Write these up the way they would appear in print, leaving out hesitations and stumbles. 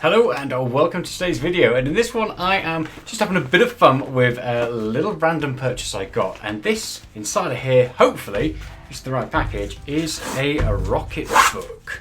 Hello and welcome to today's video, and in this one I am just having a bit of fun with a little random purchase I got, and this inside of here, hopefully it's the right package, is a Rocketbook.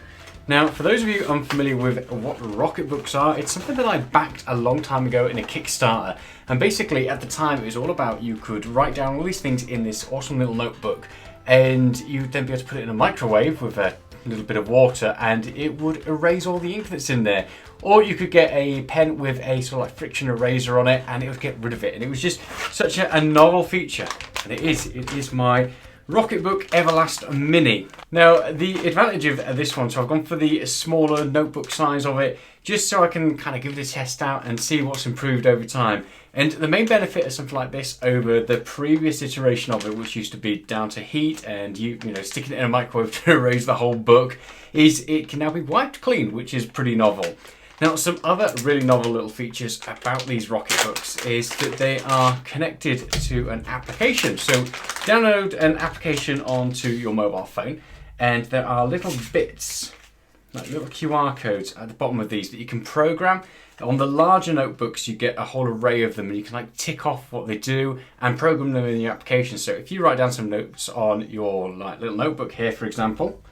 Now for those of you unfamiliar with what Rocketbooks are, it's something that I backed a long time ago in a Kickstarter, and basically at the time it was all about you could write down all these things in this awesome little notebook and you'd then be able to put it in a microwave with a little bit of water and it would erase all the ink that's in there. Or you could get a pen with a sort of like friction eraser on it and it would get rid of it. And it was just such a novel feature. And it is my Rocketbook Everlast Mini. Now the advantage of this one, so I've gone for the smaller notebook size of it, just so I can kind of give it a test out and see what's improved over time. And the main benefit of something like this over the previous iteration of it, which used to be down to heat and you know sticking it in a microwave to erase the whole book, is it can now be wiped clean, which is pretty novel. Now, some other really novel little features about these Rocketbooks is that they are connected to an application. So download an application onto your mobile phone and there are little bits, like little QR codes at the bottom of these that you can program. On the larger notebooks, you get a whole array of them and you can like tick off what they do and program them in your application. So if you write down some notes on your like little notebook here, for example,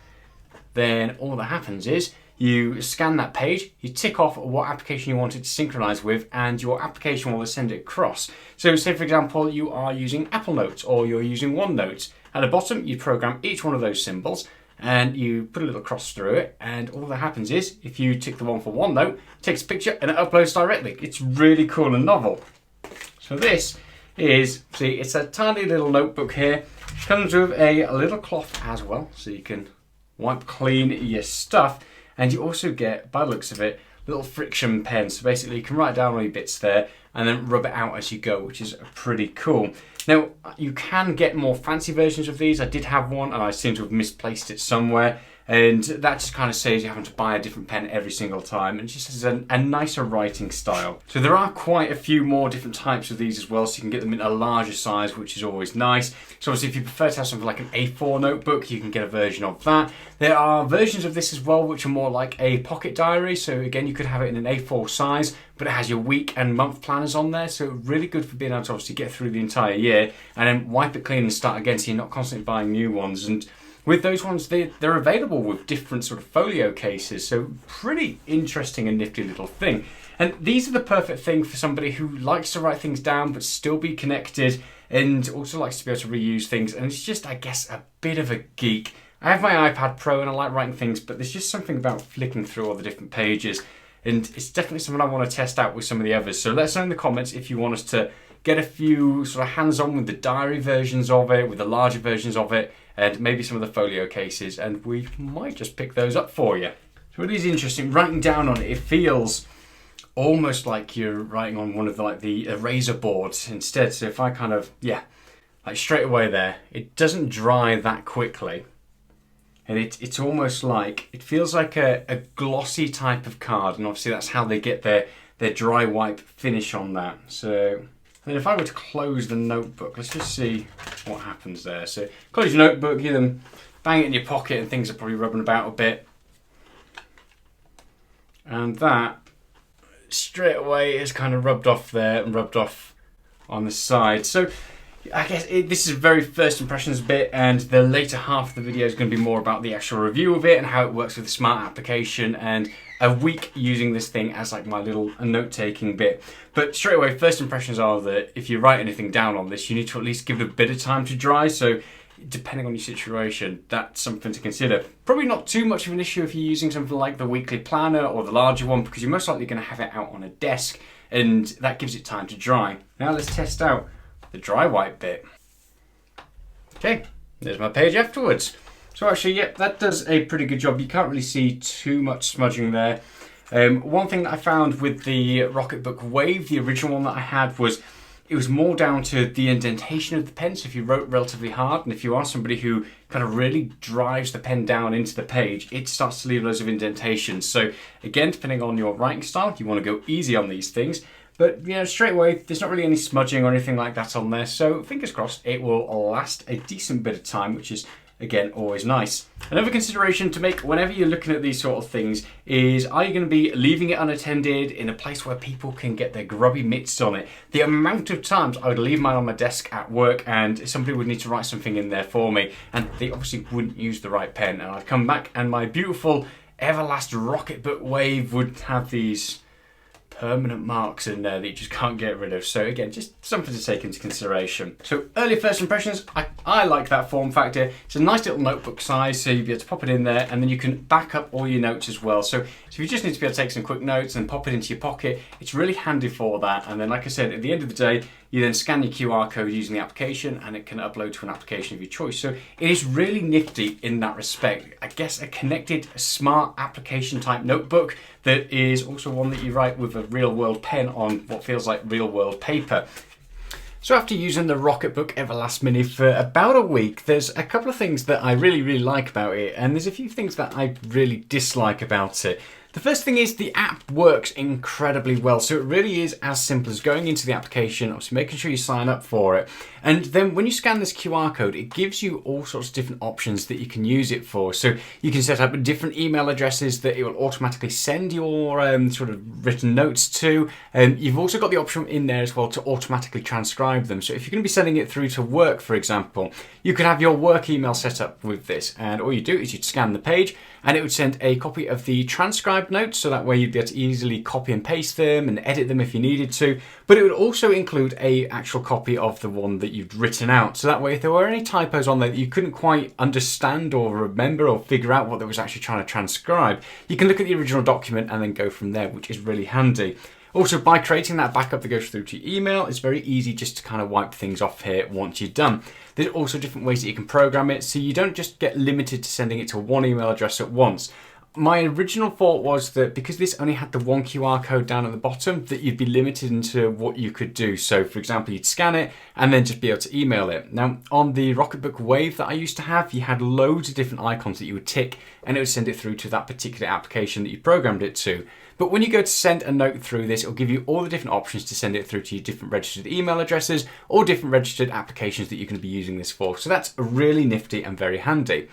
then all that happens is you scan that page, you tick off what application you want it to synchronize with, and your application will send it across. So say for example, you are using Apple Notes or you're using OneNote. At the bottom, you program each one of those symbols and you put a little cross through it, and all that happens is if you tick the one for OneNote, it takes a picture and it uploads directly. It's really cool and novel. So this is, see, it's a tiny little notebook here. Comes with a little cloth as well, so you can wipe clean your stuff. And you also get, by the looks of it, little friction pens. So basically you can write down all your bits there and then rub it out as you go, which is pretty cool. Now, you can get more fancy versions of these. I did have one and I seem to have misplaced it somewhere. And that just kind of saves you having to buy a different pen every single time, and it just has a nicer writing style. So there are quite a few more different types of these as well, so you can get them in a larger size, which is always nice. So obviously if you prefer to have something like an A4 notebook, you can get a version of that. There are versions of this as well which are more like a pocket diary, so again you could have it in an A4 size, but it has your week and month planners on there, so really good for being able to obviously get through the entire year and then wipe it clean and start again, so you're not constantly buying new ones. And with those ones, they're available with different sort of folio cases, so pretty interesting and nifty little thing. And these are the perfect thing for somebody who likes to write things down but still be connected and also likes to be able to reuse things, and it's just, I guess, a bit of a geek. I have my iPad Pro and I like writing things, but there's just something about flicking through all the different pages, and it's definitely something I want to test out with some of the others. So let us know in the comments if you want us to get a few sort of hands-on with the diary versions of it, with the larger versions of it, and maybe some of the folio cases, and we might just pick those up for you. So it is interesting, writing down on it, it feels almost like you're writing on one of the eraser boards instead. So if I kind of, like straight away there, it doesn't dry that quickly. And it's almost like, it feels like a glossy type of card, and obviously that's how they get their dry wipe finish on that. So then if I were to close the notebook, let's just see what happens there. So close your notebook, you then bang it in your pocket and things are probably rubbing about a bit. And that straight away is kind of rubbed off there and rubbed off on the side. So I guess this is a very first impressions bit, and the later half of the video is going to be more about the actual review of it and how it works with the smart application, and a week using this thing as like my little note-taking bit. But straight away, first impressions are that if you write anything down on this, you need to at least give it a bit of time to dry. So depending on your situation, that's something to consider. Probably not too much of an issue if you're using something like the weekly planner or the larger one, because you're most likely going to have it out on a desk and that gives it time to dry. Now let's test out the dry wipe bit. Okay, there's my page afterwards. So actually, yep, that does a pretty good job. You can't really see too much smudging there. One thing that I found with the Rocketbook Wave, the original one that I had, was it was more down to the indentation of the pen. So if you wrote relatively hard, and if you are somebody who kind of really drives the pen down into the page, it starts to leave loads of indentations. So again, depending on your writing style, you want to go easy on these things. But straight away, there's not really any smudging or anything like that on there. So fingers crossed, it will last a decent bit of time, which is again, always nice. Another consideration to make whenever you're looking at these sort of things is, are you going to be leaving it unattended in a place where people can get their grubby mitts on it? The amount of times I would leave mine on my desk at work and somebody would need to write something in there for me, and they obviously wouldn't use the right pen, and I'd come back and my beautiful Everlast Rocketbook Wave would have these permanent marks in there that you just can't get rid of. So again, just something to take into consideration. So early first impressions, I like that form factor. It's a nice little notebook size, so you'll be able to pop it in there and then you can back up all your notes as well. So if you just need to be able to take some quick notes and pop it into your pocket, it's really handy for that. And then like I said, at the end of the day, you then scan your QR code using the application and it can upload to an application of your choice. So it is really nifty in that respect. I guess a connected, smart application type notebook that is also one that you write with a real world pen on what feels like real world paper. So after using the Rocketbook Everlast Mini for about a week, there's a couple of things that I really like about it, and there's a few things that I really dislike about it. The first thing is the app works incredibly well. So it really is as simple as going into the application, obviously making sure you sign up for it. And then when you scan this QR code, it gives you all sorts of different options that you can use it for. So you can set up different email addresses that it will automatically send your sort of written notes to. And you've also got the option in there as well to automatically transcribe them. So if you're going to be sending it through to work, for example, you could have your work email set up with this. And all you do is you'd scan the page and it would send a copy of the transcribed notes, so that way you'd be able to easily copy and paste them and edit them if you needed to. But it would also include a actual copy of the one that you'd written out, so that way if there were any typos on there that you couldn't quite understand or remember or figure out what they was actually trying to transcribe, you can look at the original document and then go from there, which is really handy. Also, by creating that backup that goes through to your email, it's very easy just to kind of wipe things off here once you're done. There's also different ways that you can program it, so you don't just get limited to sending it to one email address at once. My original thought was that because this only had the one QR code down at the bottom, that you'd be limited into what you could do. So for example, you'd scan it and then just be able to email it. Now on the Rocketbook Wave that I used to have, you had loads of different icons that you would tick and it would send it through to that particular application that you programmed it to. But when you go to send a note through this, it'll give you all the different options to send it through to your different registered email addresses or different registered applications that you're going to be using this for. So that's really nifty and very handy.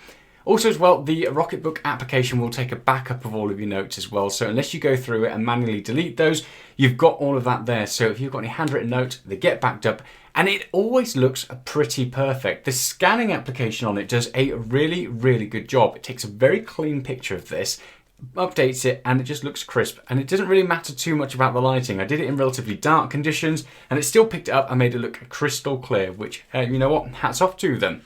Also as well, the Rocketbook application will take a backup of all of your notes as well. So unless you go through it and manually delete those, you've got all of that there. So if you've got any handwritten notes, they get backed up and it always looks pretty perfect. The scanning application on it does a really good job. It takes a very clean picture of this, updates it, and it just looks crisp, and it doesn't really matter too much about the lighting. I did it in relatively dark conditions and it still picked it up and made it look crystal clear, which you know what, hats off to them.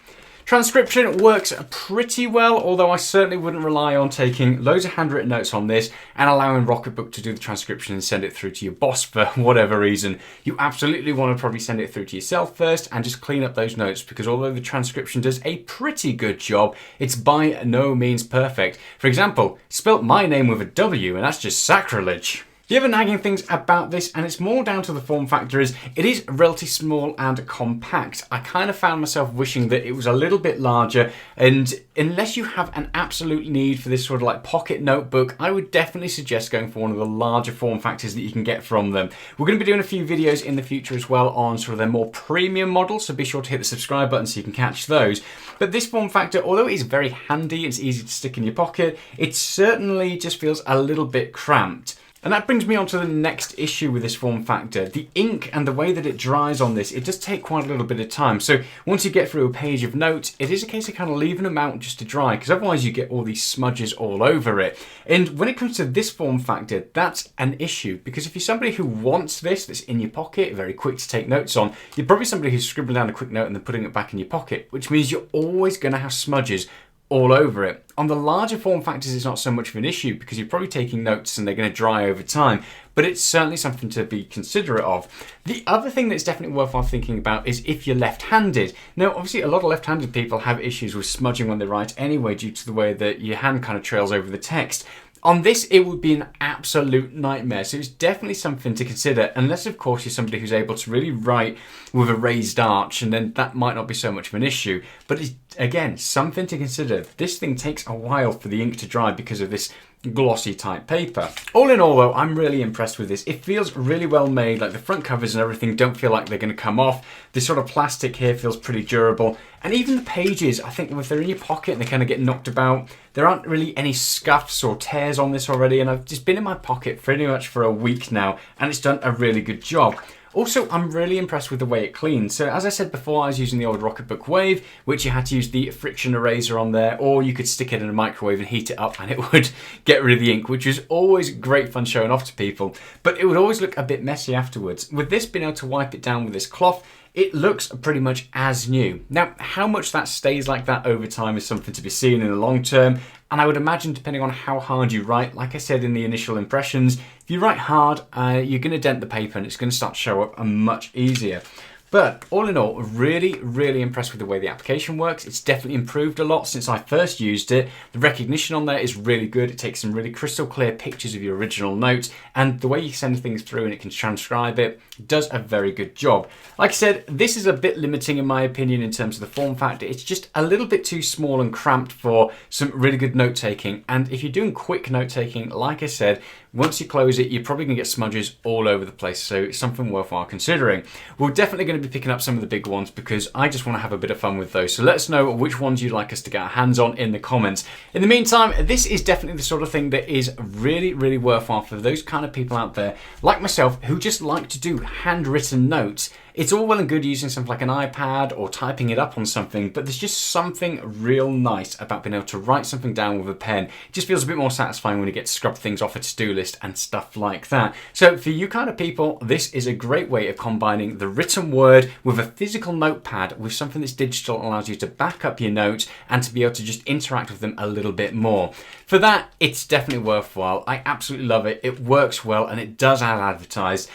Transcription works pretty well, although I certainly wouldn't rely on taking loads of handwritten notes on this and allowing Rocketbook to do the transcription and send it through to your boss for whatever reason. You absolutely want to probably send it through to yourself first and just clean up those notes, because although the transcription does a pretty good job, it's by no means perfect. For example, spelt my name with a W, and that's just sacrilege. The other nagging things about this, and it's more down to the form factor, is it is relatively small and compact. I kind of found myself wishing that it was a little bit larger, and unless you have an absolute need for this sort of like pocket notebook, I would definitely suggest going for one of the larger form factors that you can get from them. We're going to be doing a few videos in the future as well on sort of their more premium models, so be sure to hit the subscribe button so you can catch those. But this form factor, although it is very handy, it's easy to stick in your pocket, it certainly just feels a little bit cramped. And that brings me on to the next issue with this form factor. The ink and the way that it dries on this, it does take quite a little bit of time. So once you get through a page of notes, it is a case of kind of leaving them out just to dry, because otherwise you get all these smudges all over it. And when it comes to this form factor, that's an issue, because if you're somebody who wants this, that's in your pocket, very quick to take notes on, you're probably somebody who's scribbling down a quick note and then putting it back in your pocket, which means you're always going to have smudges all over it. On the larger form factors, it's not so much of an issue because you're probably taking notes and they're going to dry over time, but it's certainly something to be considerate of. The other thing that's definitely worthwhile thinking about is if you're left-handed. Now, obviously, a lot of left-handed people have issues with smudging when they write anyway, due to the way that your hand kind of trails over the text. On this, it would be an absolute nightmare, so it's definitely something to consider, unless of course you're somebody who's able to really write with a raised arch, and then that might not be so much of an issue. But it's, again, something to consider. This thing takes a while for the ink to dry because of this glossy type paper. All in all though, I'm really impressed with this. It feels really well made, like the front covers and everything don't feel like they're going to come off. This sort of plastic here feels pretty durable. And even the pages, I think if they're in your pocket and they kind of get knocked about, there aren't really any scuffs or tears on this already, and I've just been in my pocket pretty much for a week now, and it's done a really good job. Also, I'm really impressed with the way it cleans. So as I said before, I was using the old Rocketbook Wave, which you had to use the friction eraser on there, or you could stick it in a microwave and heat it up and it would get rid of the ink, which was always great fun showing off to people, but it would always look a bit messy afterwards. With this being able to wipe it down with this cloth, it looks pretty much as new. Now, how much that stays like that over time is something to be seen in the long term, and I would imagine depending on how hard you write, like I said in the initial impressions, if you write hard, you're going to dent the paper and it's going to start to show up much easier. But all in all, really impressed with the way the application works. It's definitely improved a lot since I first used it. The recognition on there is really good. It takes some really crystal clear pictures of your original notes, and the way you send things through and it can transcribe it does a very good job. Like I said, this is a bit limiting in my opinion in terms of the form factor. It's just a little bit too small and cramped for some really good note taking. And if you're doing quick note taking, like I said, once you close it, you're probably going to get smudges all over the place, so it's something worthwhile considering. We're definitely going to be picking up some of the big ones because I just want to have a bit of fun with those, so let us know which ones you'd like us to get our hands on in the comments. In the meantime, this is definitely the sort of thing that is really worthwhile for those kind of people out there, like myself, who just like to do handwritten notes. It's all well and good using something like an iPad or typing it up on something, but there's just something real nice about being able to write something down with a pen. It just feels a bit more satisfying when you get to scrub things off a to-do list and stuff like that. So for you kind of people, this is a great way of combining the written word with a physical notepad with something that's digital, allows you to back up your notes and to be able to just interact with them a little bit more. For that, it's definitely worthwhile. I absolutely love it. It works well and it does as advertised.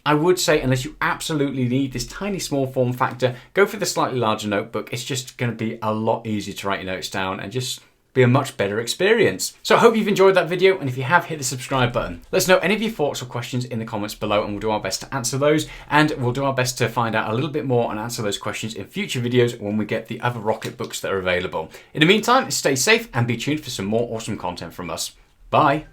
I would say, unless you absolutely need this tiny small form factor, go for the slightly larger notebook. It's just going to be a lot easier to write your notes down and just be a much better experience. So I hope you've enjoyed that video, and if you have, hit the subscribe button. Let us know any of your thoughts or questions in the comments below and we'll do our best to answer those, and we'll do our best to find out a little bit more and answer those questions in future videos when we get the other Rocketbooks that are available. In the meantime, stay safe and be tuned for some more awesome content from us. Bye!